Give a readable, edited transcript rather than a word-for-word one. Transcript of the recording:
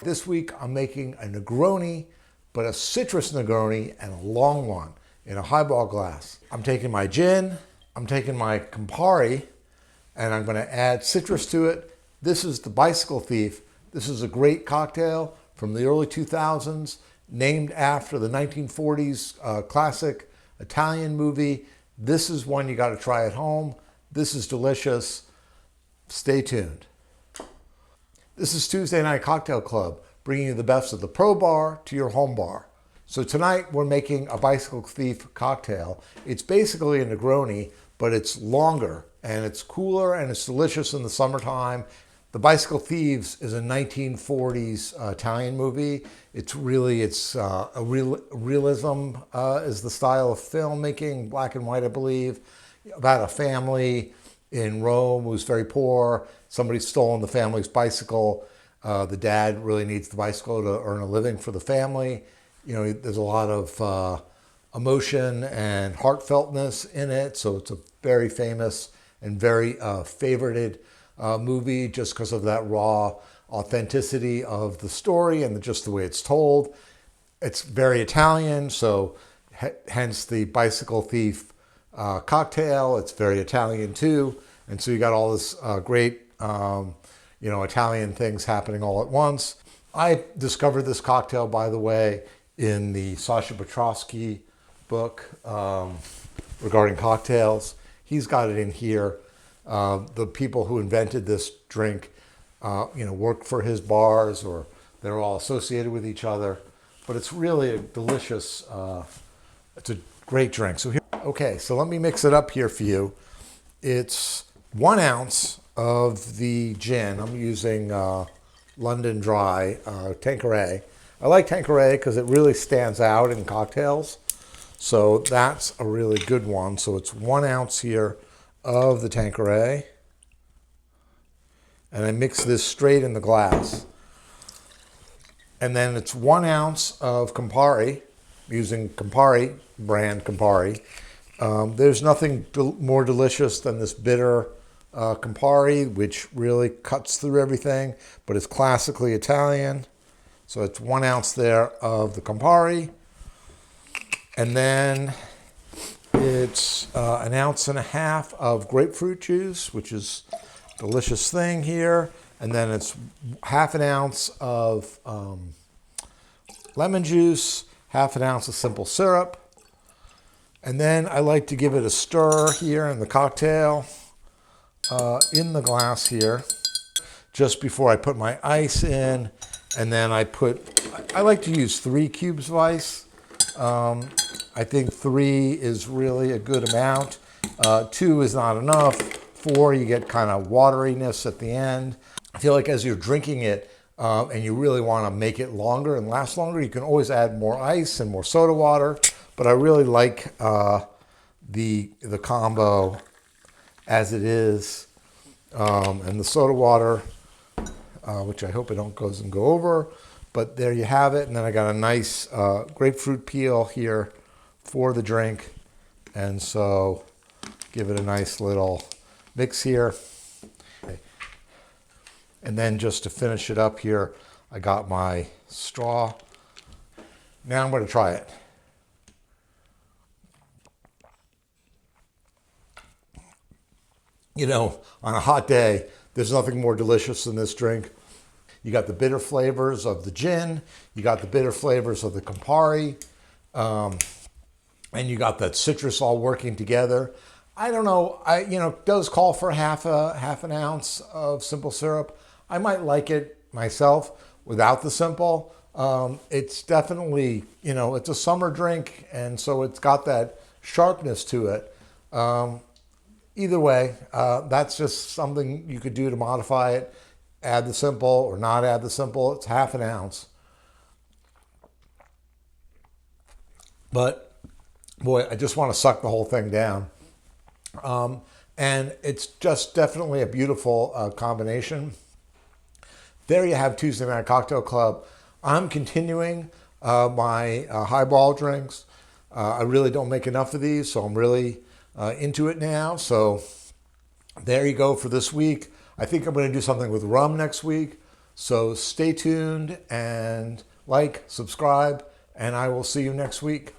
This week I'm making a Negroni, but a citrus Negroni and a long one in a highball glass. I'm taking my gin, I'm taking my Campari, and I'm going to add citrus to it. This is the Bicycle Thief. This is a great cocktail from the early 2000s, named after the 1940s classic Italian movie. This is one you got to try at home. This is delicious. Stay tuned. This is Tuesday Night Cocktail Club, bringing you the best of the pro bar to your home bar. So tonight we're making a Bicycle Thief cocktail. It's basically a Negroni, but it's longer and it's cooler and it's delicious in the summertime. The Bicycle Thieves is a 1940s Italian movie. It's realism is the style of filmmaking, black and white, I believe, about a family in Rome who's very poor. Somebody's stolen the family's bicycle. The dad really needs the bicycle to earn a living for the family. You know, there's a lot of emotion and heartfeltness in it. So it's a very famous and very favorited movie just because of that raw authenticity of the story and just the way it's told. It's very Italian, so hence the Bicycle Thief cocktail. It's very Italian too. And so you got all this great Italian things happening all at once. I discovered this cocktail, by the way, in the Sasha Petrosky book regarding cocktails. He's got it in here. The people who invented this drink, worked for his bars, or they're all associated with each other. But it's really a delicious, it's a great drink. So so let me mix it up here for you. It's 1 ounce of the gin. I'm using London Dry Tanqueray. I like Tanqueray because it really stands out in cocktails. So that's a really good one. So it's 1 ounce here of the Tanqueray. And I mix this straight in the glass. And then it's 1 ounce of Campari, using Campari, brand Campari. There's nothing more delicious than this bitter Campari, which really cuts through everything, but it's classically Italian. So it's 1 ounce there of the Campari. And then it's 1.5 ounces of grapefruit juice, which is a delicious thing here. And then it's 1/2 ounce of lemon juice, 1/2 ounce of simple syrup. And then I like to give it a stir here in the cocktail, in the glass here, just before I put my ice in. And then I like to use 3 cubes of ice. I think 3 is really a good amount. 2 is not enough. 4, you get kind of wateriness at the end. I feel like as you're drinking it, and you really want to make it longer and last longer, you can always add more ice and more soda water. But I really like the combo as it is, and the soda water, which I hope I don't go over. But there you have it. And then I got a nice grapefruit peel here for the drink. And so give it a nice little mix here. Okay. And then just to finish it up here, I got my straw. Now I'm going to try it. You know, on a hot day, there's nothing more delicious than this drink. You got the bitter flavors of the gin, you got the bitter flavors of the Campari, and you got that citrus all working together. I don't know, it does call for half an ounce of simple syrup. I might like it myself without the simple. It's definitely, it's a summer drink, and so it's got that sharpness to it. Either way, that's just something you could do to modify it. Add the simple or not add the simple. It's 1/2 ounce. But boy, I just want to suck the whole thing down. And it's just definitely a beautiful combination. There you have Tuesday Night Cocktail Club. I'm continuing my highball drinks. I really don't make enough of these, so I'm really into it now. So there you go for this week. I think I'm going to do something with rum next week. So stay tuned and like, subscribe, and I will see you next week.